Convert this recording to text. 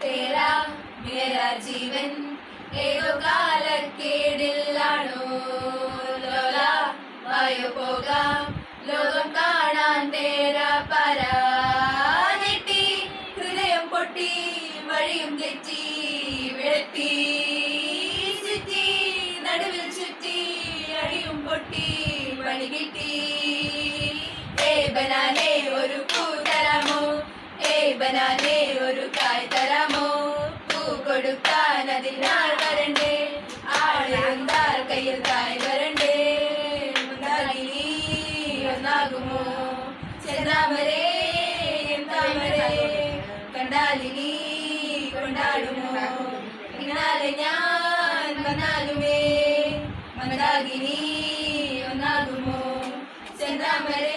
തേരാ മേരാ ജീവൻ ഏതോ കാലക്കേടിലാണോ ലോല വായു പോകാം ലോകം കാണാൻ തേരാ പരാ ഞെട്ടി ഹൃദയം പൊട്ടി വഴിയും തെറ്റി വെളുത്തി ചുറ്റി നടുവിൽ ചുറ്റി അടിയും പൊട്ടി പണി കിട്ടി ബനാനെ ഒരു പൂ തരാമോ ബനാനെ ഒരു കായ് തരാമോ പൂ കൊടുക്കാൻ അതിനാൾ വരണ്ടേ ആളെന്താൽ കയ്യിൽ കായ് വരണ്ടേ മുണ്ടാകിനി ഒന്നാകുമോ ചെന്താമരേ താമരേ കണ്ടാലിനി കൊണ്ടാടുമോ പിന്നാലെ ഞാൻ വന്നാലുമേ മന്ദാകിനി ഒന്നാകുമോ ചെന്താമരേ